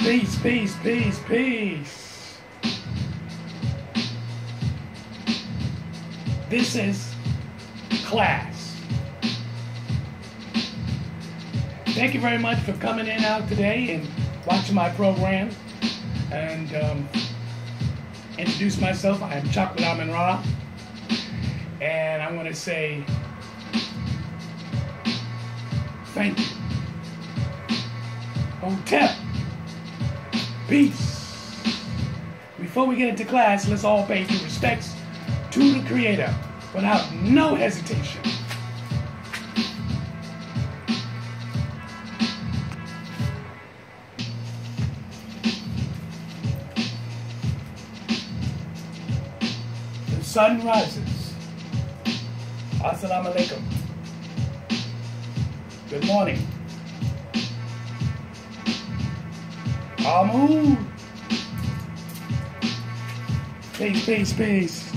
Peace, peace, peace, peace. This is class. Thank you very much for coming in out today and watching my program. And introduce myself. I am Chocolate Amun Ra. And I want to say thank you. Hotel. Peace. Before we get into class, let's all pay due respects to the Creator without no hesitation. The sun rises. Assalamu alaikum. Good morning. Amun. Peace, peace, peace.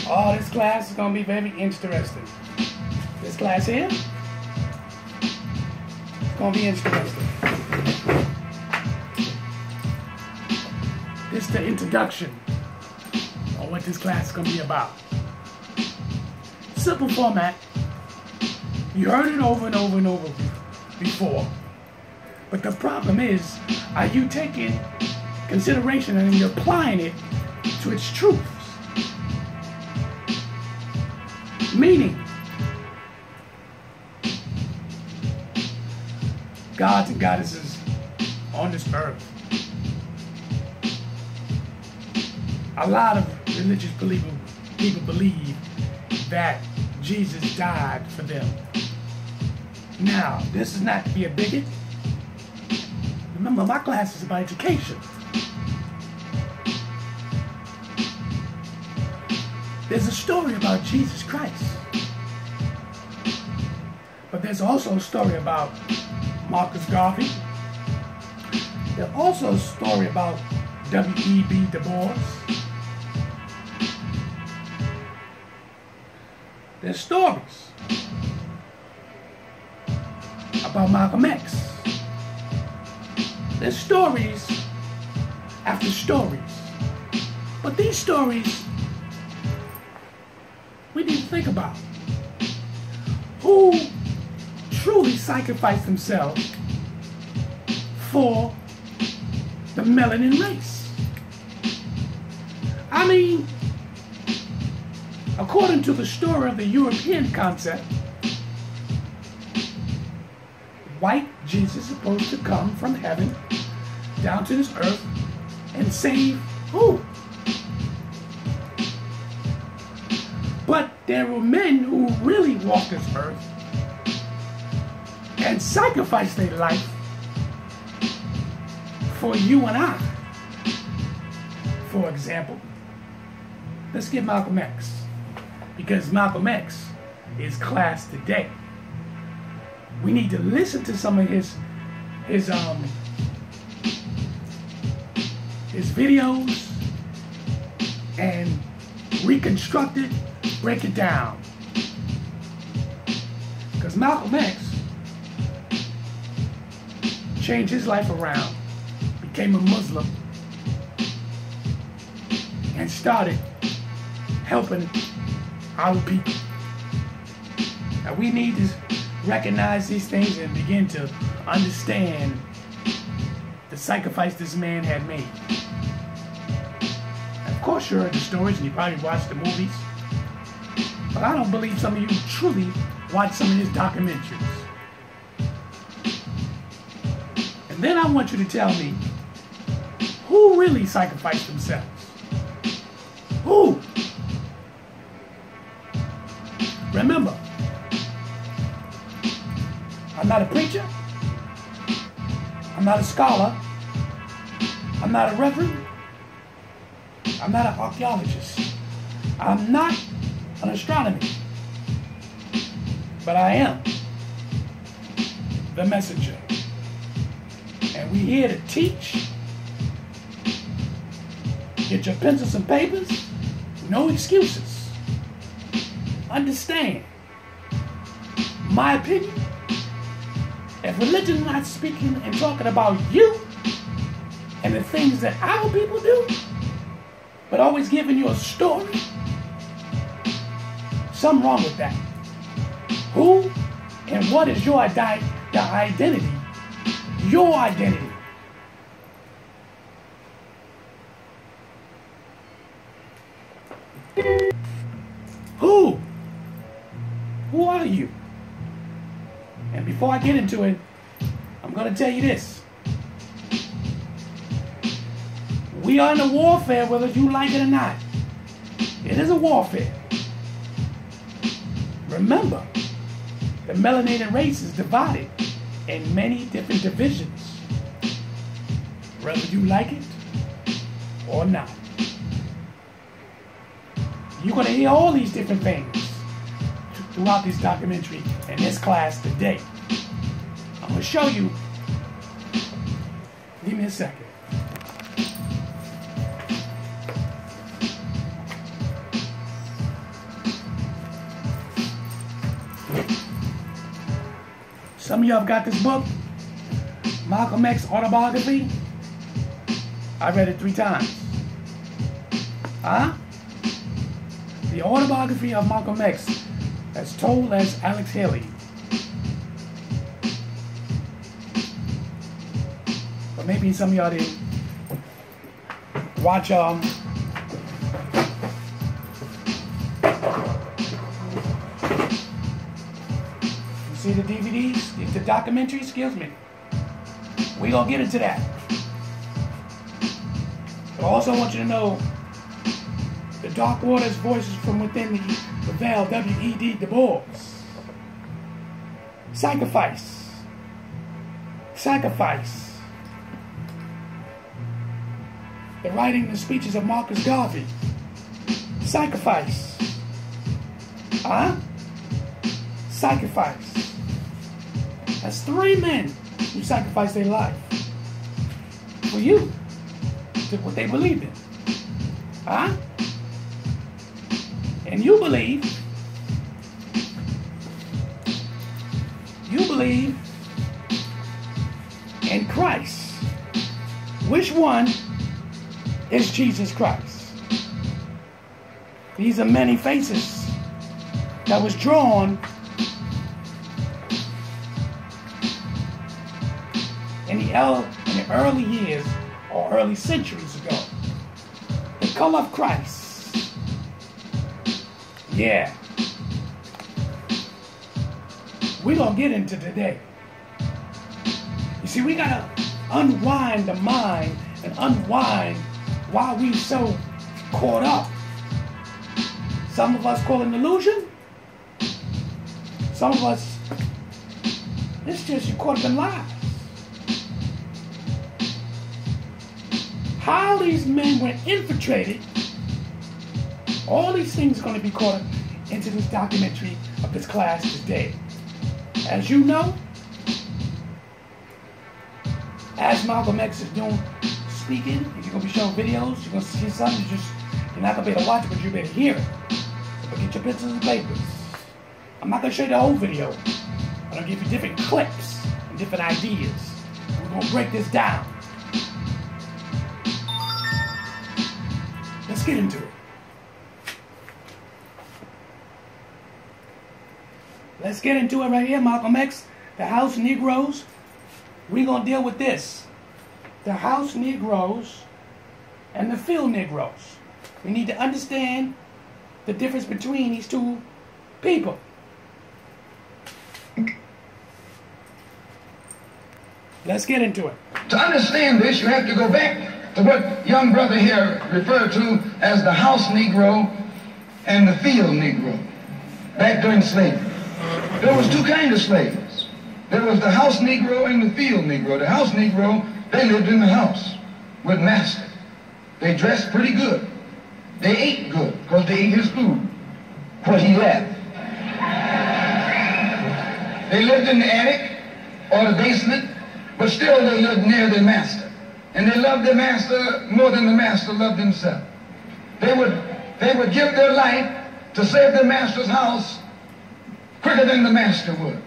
Oh, this class is going to be very interesting. This class here is going to be interesting. This is the introduction on what this class is going to be about. Simple format. You heard it over and over and over before. But the problem is, are you taking consideration and you're applying it to its truths? Meaning, gods and goddesses on this earth. A lot of religious people believe that Jesus died for them. Now, this is not to be a bigot. Remember, my class is about education. There's a story about Jesus Christ. But there's also a story about Marcus Garvey. There's also a story about W.E.B. Du Bois. There's stories about Malcolm X. There's stories after stories. But these stories, we need to think about. Who truly sacrificed themselves for the melanin race? I mean, according to the story of the European concept, white Jesus is supposed to come from heaven down to this earth and save who? But there were men who really walked this earth and sacrificed their life for you and I. For example, let's get Malcolm X, because Malcolm X is class today. We need to listen to some of his videos and reconstruct it, break it down. Because Malcolm X changed his life around, became a Muslim, and started helping our people. Now we need to recognize these things and begin to understand the sacrifice this man had made. Of course you heard the stories and you probably watched the movies, but I don't believe some of you truly watched some of his documentaries. And then I want you to tell me, who really sacrificed themselves? Who? Remember, I'm not a preacher. I'm not a scholar. I'm not a reverend. I'm not an archaeologist. I'm not an astronomer. But I am the messenger. And we're here to teach. Get your pencils and papers. No excuses. Understand. My opinion If religion is not speaking and talking about you and the things that our people do, but always giving you a story, something wrong with that. Who and what is your identity? Your identity. Who? Who are you? And before I get into it, I'm going to tell you this. We are in a warfare whether you like it or not. It is a warfare. Remember, the melanated race is divided in many different divisions, whether you like it or not. You're going to hear all these different things throughout this documentary in this class today. I'm going to show you. Give me a second. Some of y'all have got this book, Malcolm X autobiography. I read it 3 times. Huh? The autobiography of Malcolm X, as told as Alex Haley. But maybe some of y'all didn't watch you see the DVDs, the documentary, excuse me. We gonna get into that. But I also want you to know the Dark Waters Voices from Within the Veil, W.E.D. Du Bois. Sacrifice. Sacrifice. The writing and speeches of Marcus Garvey. Sacrifice. Huh? Sacrifice. That's 3 men who sacrificed their life for you, to what they believed in. Huh? And you believe in Christ. Which one is Jesus Christ? These are many faces that was drawn in the early years or early centuries ago. The color of Christ. Yeah. We're going to get into today. You see, we got to unwind the mind and unwind why we so caught up. Some of us call it an illusion. Some of us, it's just you caught up in lies. How these men were infiltrated, all these things are going to be caught into this documentary of this class today. As you know, as Malcolm X is doing speaking, you're going to be showing videos, you're going to see something, you're not going to be able to watch it, but you better hear it. So get your pencils and papers. I'm not going to show you the whole video. I'm going to give you different clips and different ideas. We're going to break this down. Let's get into it. Let's get into it right here, Malcolm X, the House Negroes. We're going to deal with this. The House Negroes and the Field Negroes. We need to understand the difference between these 2 people. Let's get into it. To understand this, you have to go back to what young brother here referred to as the House Negro and the Field Negro, back during slavery. There was 2 kinds of slaves. There was the house Negro and the field Negro. The house Negro, they lived in the house with master. They dressed pretty good. They ate good because they ate his food, what he left. They lived in the attic or the basement, but still they lived near their master. And they loved their master more than the master loved himself. They would give their life to save their master's house quicker than the master would.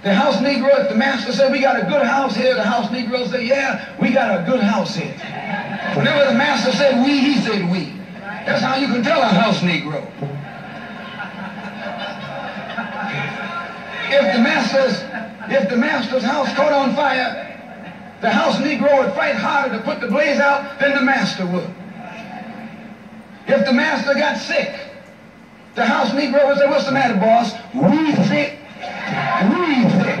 The house Negro, if the master said, we got a good house here, the house Negro said, yeah, we got a good house here. Whenever the master said we, he said we. That's how you can tell a house Negro. If the master's house caught on fire, the house Negro would fight harder to put the blaze out than the master would. If the master got sick, the house Negro would say, what's the matter, boss? We sick. We sick.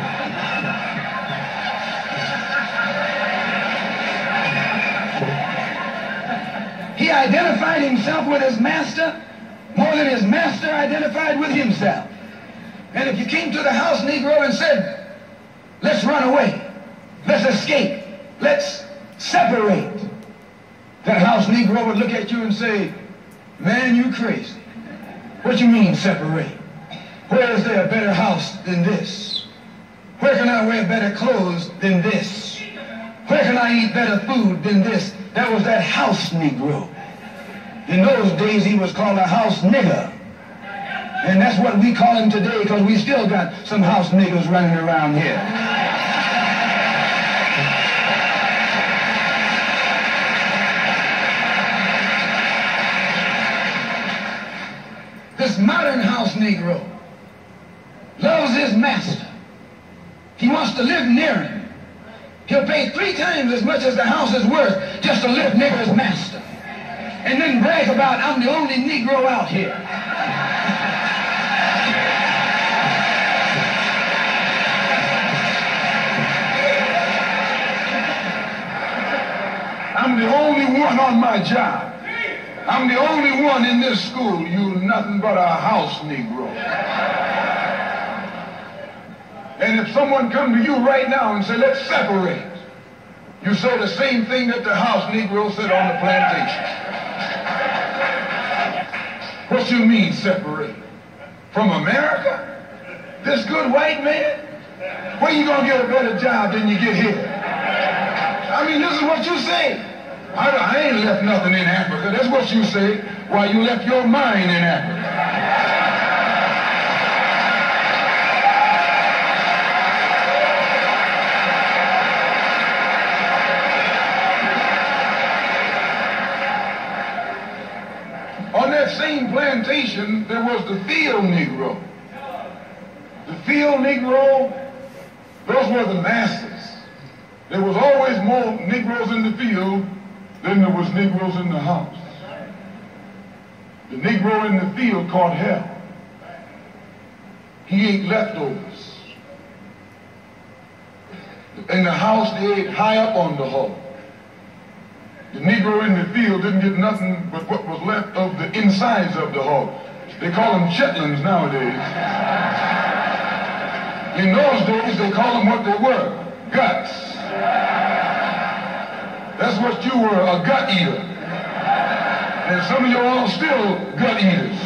He identified himself with his master more than his master identified with himself. And if you came to the house Negro and said, let's run away, let's escape, let's separate, that house Negro would look at you and say, man, you crazy. What you mean separate? Where is there a better house than this? Where can I wear better clothes than this? Where can I eat better food than this? That was that house Negro. In those days, he was called a house nigger. And that's what we call him today, because we still got some house niggers running around here. This modern house Negro loves his master. He wants to live near him. He'll pay 3 times as much as the house is worth just to live near his master. And then brag about, I'm the only Negro out here. I'm the only one on my job. I'm the only one in this school. You nothing but a house Negro. And if someone come to you right now and say, let's separate, you say the same thing that the house Negro said on the plantation. What you mean separate? From America? This good white man? Where you gonna get a better job than you get here? I mean, this is what you say. I ain't left nothing in Africa. That's what you say. Why, you left your mind in Africa. On that same plantation, there was the field Negro. The field Negro, those were the masters. There was always more Negroes in the field than there was Negroes in the house. The Negro in the field caught hell. He ate leftovers. In the house, they ate high up on the hog. The Negro in the field didn't get nothing but what was left of the insides of the hog. They call them chitlins nowadays. In those days, they call them what they were, guts. That's what you were, a gut eater. And some of you all still gut eaters.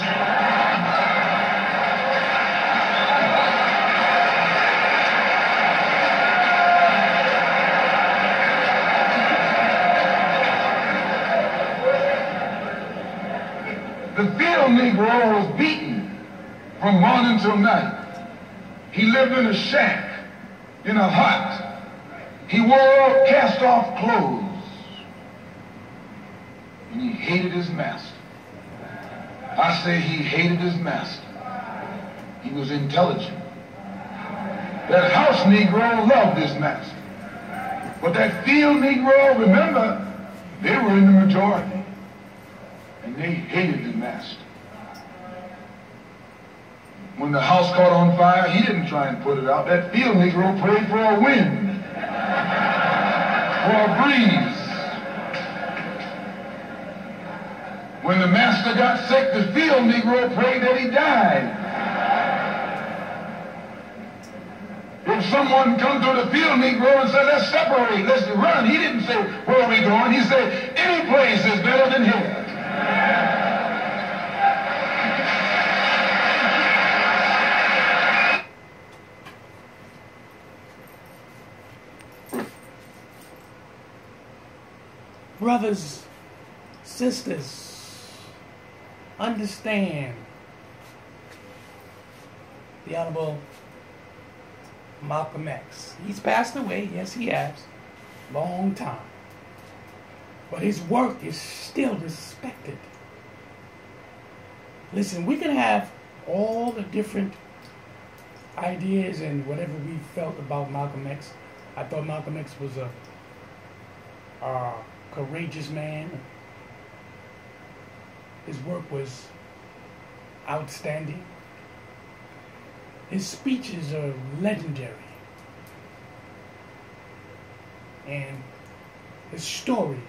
The field Negro was beaten from morning till night. He lived in a shack, in a hut. He wore cast-off clothes. And he hated his master. I say he hated his master. He was intelligent. That house Negro loved his master. But that field Negro, remember, they were in the majority. And they hated the master. When the house caught on fire, he didn't try and put it out. That field Negro prayed for a wind, for a breeze. When the master got sick, the field Negro prayed that he died. If someone come to the field Negro and said, let's separate, let's run, he didn't say, where are we going? He said, any place is better than here. Brothers, sisters, understand the Honorable Malcolm X. He's passed away, yes he has, long time. But his work is still respected. Listen, we can have all the different ideas and whatever we felt about Malcolm X. I thought Malcolm X was a courageous man. His work was outstanding. His speeches are legendary. And his story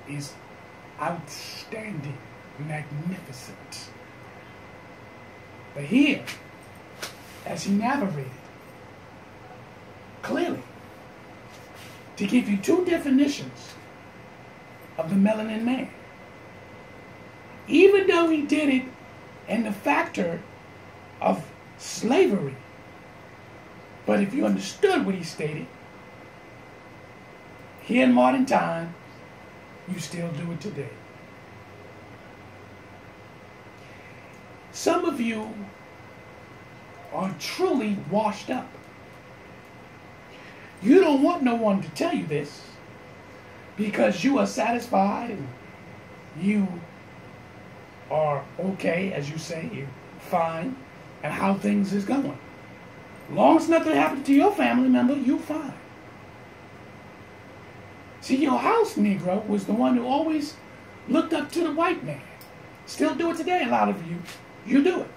is outstanding, magnificent. But here, as he narrated, clearly, to give you two definitions of the melanin man. Even though he did it in the factor of slavery, but if you understood what he stated, here in modern time, you still do it today. Some of you are truly washed up. You don't want no one to tell you this because you are satisfied and you are okay, as you say, you're fine, and how things is going. Long as nothing happened to your family member, you're fine. See, your house Negro was the one who always looked up to the white man. Still do it today, a lot of you. You do it.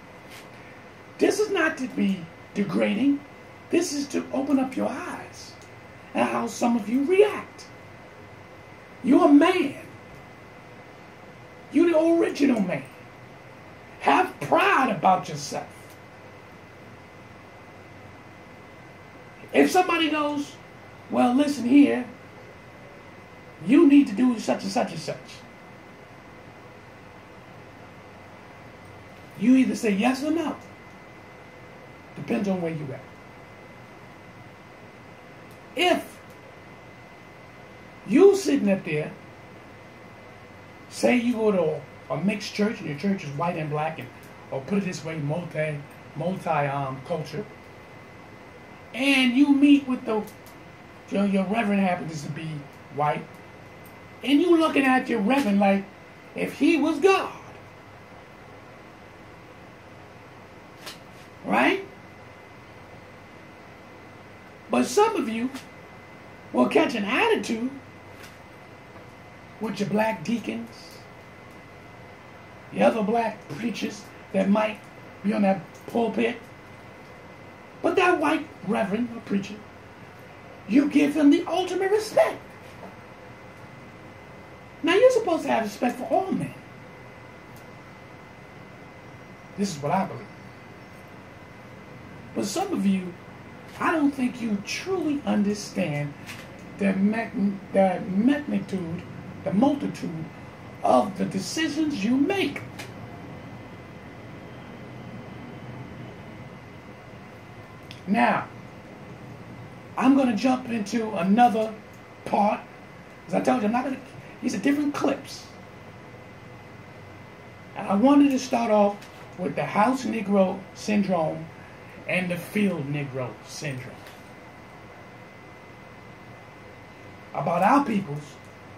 This is not to be degrading. This is to open up your eyes and how some of you react. You're a man. You're the original man. Have pride about yourself. If somebody goes, well, listen here, you need to do such and such and such. You either say yes or no. Depends on where you're at. If you sitting up there, say you go to a mixed church and your church is white and black, and or put it this way, multi culture, and you meet with your reverend happens to be white, and you looking at your reverend like if he was God. Right? But some of you will catch an attitude with your black deacons, the other black preachers that might be on that pulpit. But that white reverend or preacher, you give him the ultimate respect. Now you're supposed to have respect for all men. This is what I believe. But some of you, I don't think you truly understand the magnitude, the multitude of the decisions you make. Now, I'm going to jump into another part. As I told you, I'm not going to, these are different clips. And I wanted to start off with the house Negro syndrome and the field Negro syndrome. About our peoples,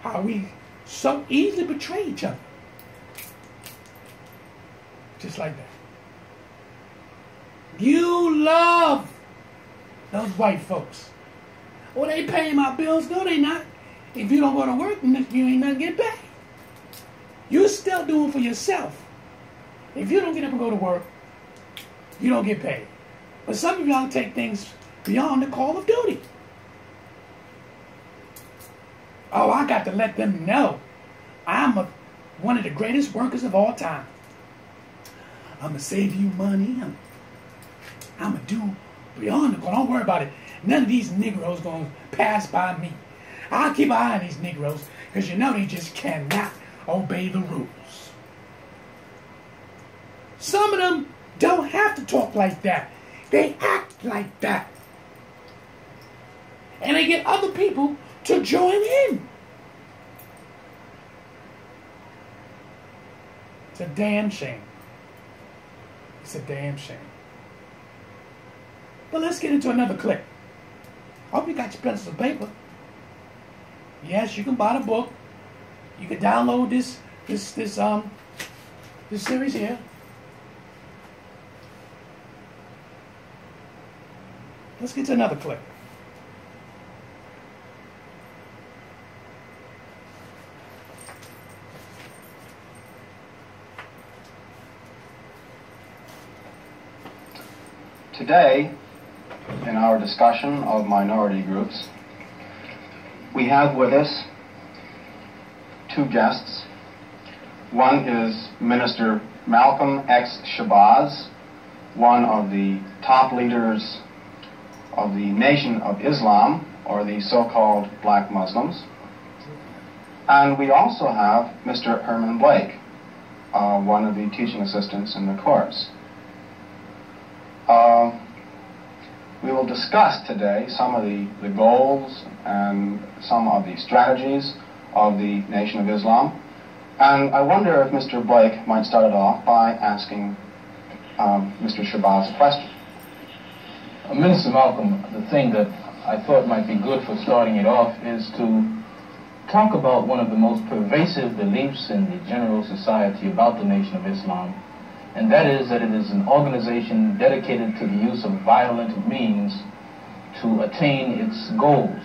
how we so easily betray each other. Just like that. You love those white folks. Oh, they paying my bills. No, they not. If you don't go to work, you ain't nothing get paid. You're still doing for yourself. If you don't get up and go to work, you don't get paid. But some of y'all take things beyond the call of duty. Oh, I got to let them know I'm one of the greatest workers of all time. I'm going to save you money. I'm going to do beyond the call. Don't worry about it. None of these Negroes going to pass by me. I'll keep an eye on these Negroes because you know they just cannot obey the rules. Some of them don't have to talk like that. They act like that. And they get other people to join in. It's a damn shame. It's a damn shame. But let's get into another clip. Hope you got your pencil and paper. Yes, you can buy the book. You can download this series here. Let's get to another clip. Today, in our discussion of minority groups, we have with us two guests. One is Minister Malcolm X. Shabazz, one of the top leaders of the Nation of Islam, or the so-called black Muslims. And we also have Mr. Herman Blake, one of the teaching assistants in the course. We will discuss today some of the goals and some of the strategies of the Nation of Islam. And I wonder if Mr. Blake might start it off by asking Mr. Shabazz a question. Minister Malcolm, the thing that I thought might be good for starting it off is to talk about one of the most pervasive beliefs in the general society about the Nation of Islam, and that is that it is an organization dedicated to the use of violent means to attain its goals.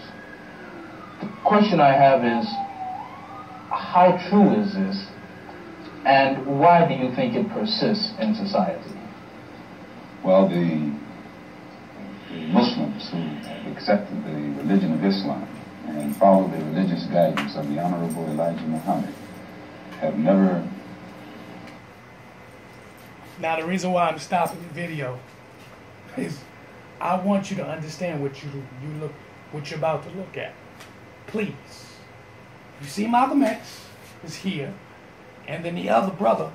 The question I have is, how true is this, and why do you think it persists in society? Well, the Muslims who have accepted the religion of Islam and follow the religious guidance of the Honorable Elijah Muhammad have never... Now, the reason why I'm stopping the video is I want you to understand what you're about to look at. Please. You see Malcolm X is here, and then the other brother,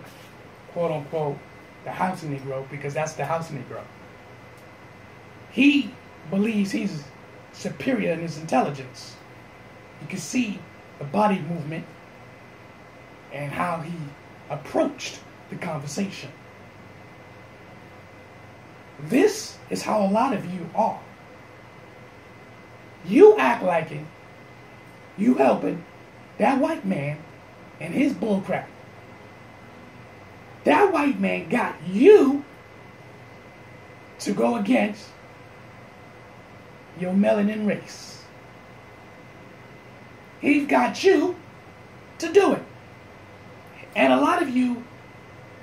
quote unquote, the house Negro, because that's the house Negro. He believes he's superior in his intelligence. You can see the body movement and how he approached the conversation. This is how a lot of you are. You act like it. You helping that white man and his bullcrap. That white man got you to go against your melanin race. He's got you to do it. And a lot of you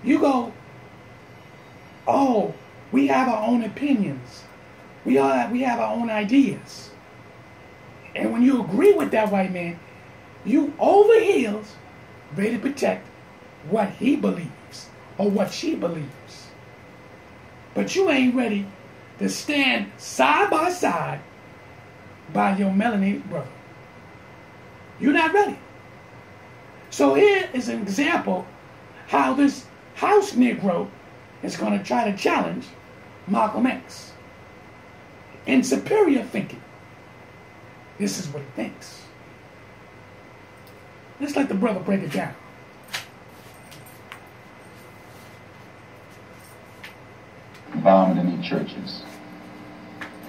go, oh, we have our own opinions. We have our own ideas. And when you agree with that white man, you over heels ready to protect what he believes or what she believes. But you ain't ready to stand side by side by your melanated brother. You're not ready. So here is an example how this house Negro is going to try to challenge Malcolm X. In superior thinking, this is what he thinks. Let's let the brother break it down. Bombed any churches,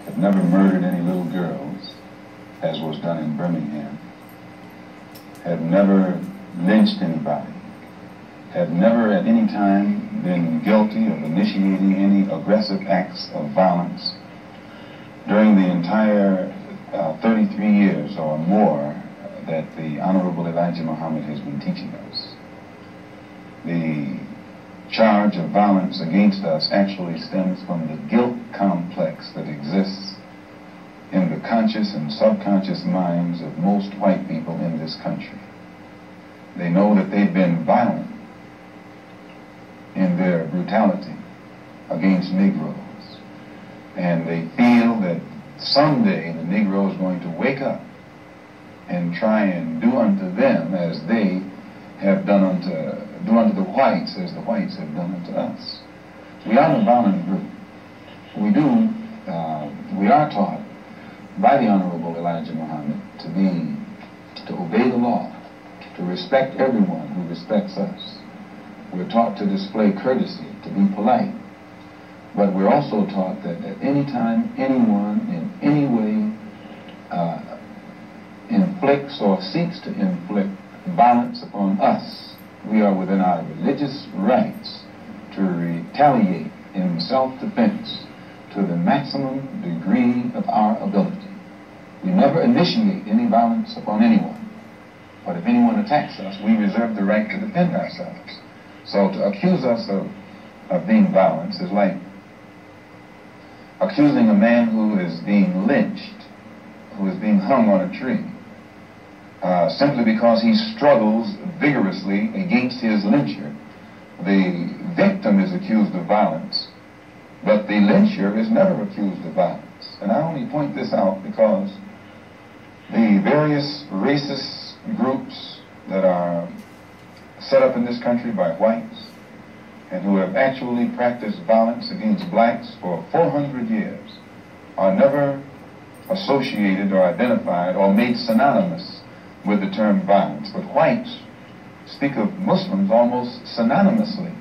have never murdered any little girls, as was done in Birmingham, have never lynched anybody, have never at any time been guilty of initiating any aggressive acts of violence during the entire 33 years or more that the Honorable Elijah Muhammad has been teaching us. The charge of violence against us actually stems from the guilt complex that exists in the conscious and subconscious minds of most white people in this country. They know that they've been violent in their brutality against Negroes, and they feel that someday the Negro is going to wake up and try and do unto them as they have do unto the whites as the whites have done unto us. We are a violent group. We are taught by the Honorable Elijah Muhammad to obey the law, to respect everyone who respects us. We're taught to display courtesy, to be polite. But we're also taught that at any time, anyone in any way inflicts or seeks to inflict violence upon us, we are within our religious rights to retaliate in self-defense to the maximum degree of our ability. We never initiate any violence upon anyone, but if anyone attacks us, we reserve the right to defend ourselves. So to accuse us of being violent is like accusing a man who is being lynched, who is being hung on a tree, simply because he struggles vigorously against his lyncher. The victim is accused of violence, but the lyncher is never accused of violence. And I only point this out because the various racist groups that are set up in this country by whites and who have actually practiced violence against blacks for 400 years are never associated or identified or made synonymous with the term violence. But whites speak of Muslims almost synonymously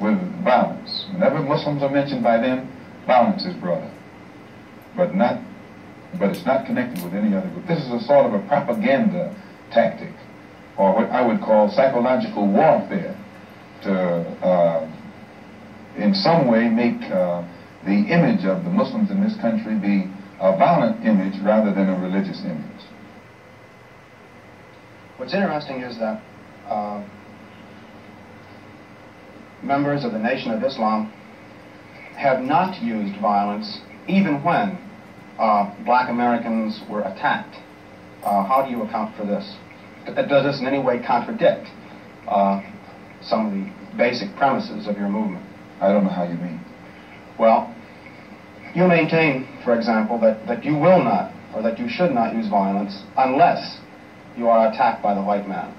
with violence. Whenever Muslims are mentioned by them, violence is brought up. But it's not connected with any other group. This is a sort of a propaganda tactic, or what I would call psychological warfare, to in some way make the image of the Muslims in this country be a violent image rather than a religious image. What's interesting is that members of the Nation of Islam have not used violence even when black Americans were attacked. How do you account for this? Does this in any way contradict some of the basic premises of your movement? I don't know how you mean. Well, you maintain, for example, that you will not, or that you should not use violence unless you are attacked by the white man.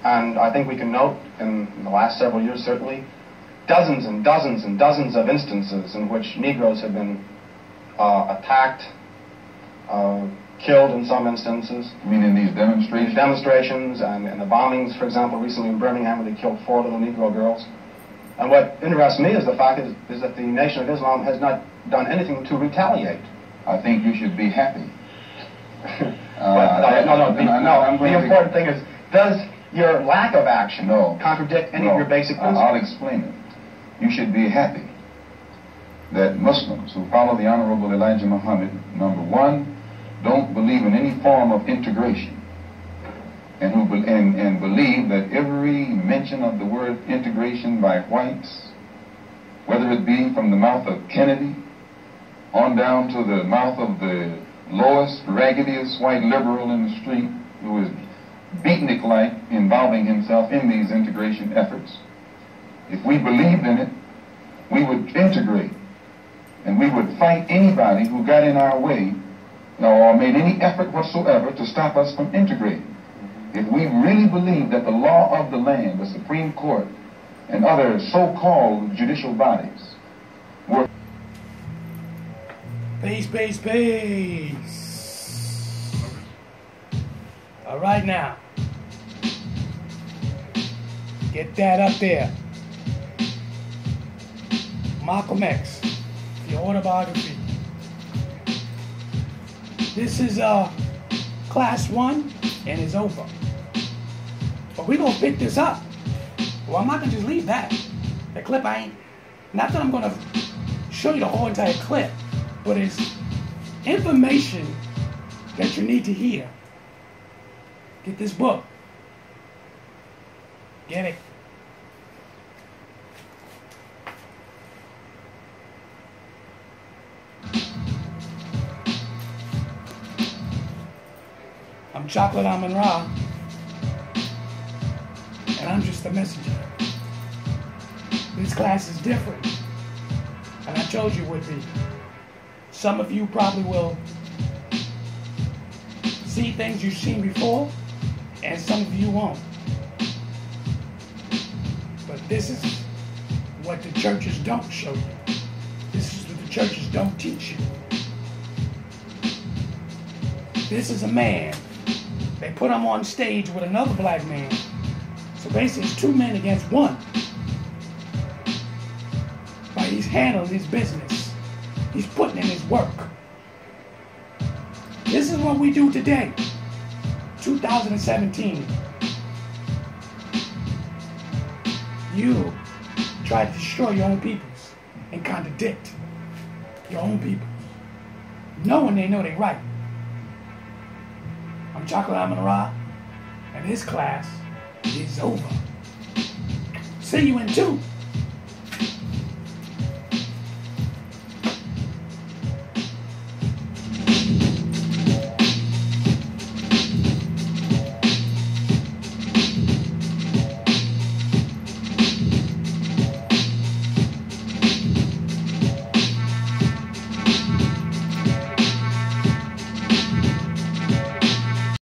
And I think we can note in the last several years, certainly, dozens and dozens and dozens of instances in which Negroes have been attacked, killed in some instances. You mean in these demonstrations? These demonstrations and the bombings, for example, recently in Birmingham, where they killed 4 little Negro girls. And what interests me is the fact is that the Nation of Islam has not done anything to retaliate. I think you should be happy. The important thing is, does your lack of action contradict any of your basic principles? I'll explain it. You should be happy that Muslims who follow the Honorable Elijah Muhammad, number one, don't believe in any form of integration, and who believe that every mention of the word integration by whites, whether it be from the mouth of Kennedy on down to the mouth of the lowest, raggediest white liberal in the street who is beatnik-like involving himself in these integration efforts, if we believed in it, we would integrate, and we would fight anybody who got in our way or made any effort whatsoever to stop us from integrating. If we really believed that the law of the land, the Supreme Court, and other so-called judicial bodies were... Peace. All right now. Get that up there. Malcolm X, the autobiography. This is class 1 and it's over. But we're going to pick this up. Well, I'm not going to just leave that. The clip not that I'm going to show you the whole entire clip, but it's information that you need to hear. Get this book. Get it. I'm Chocolate Amun Ra, and I'm just a messenger. This class is different, and I told you it would be. Some of you probably will see things you've seen before, and some of you won't. But this is what the churches don't show you. This is what the churches don't teach you. This is a man. They put him on stage with another black man. So basically it's 2 men against 1. But he's handling his business. He's putting in his work. This is what we do today, 2017. You try to destroy your own peoples and contradict your own people, knowing they know they're right. I'm Chocolate Amun Ra, and this class is over. See you in 2.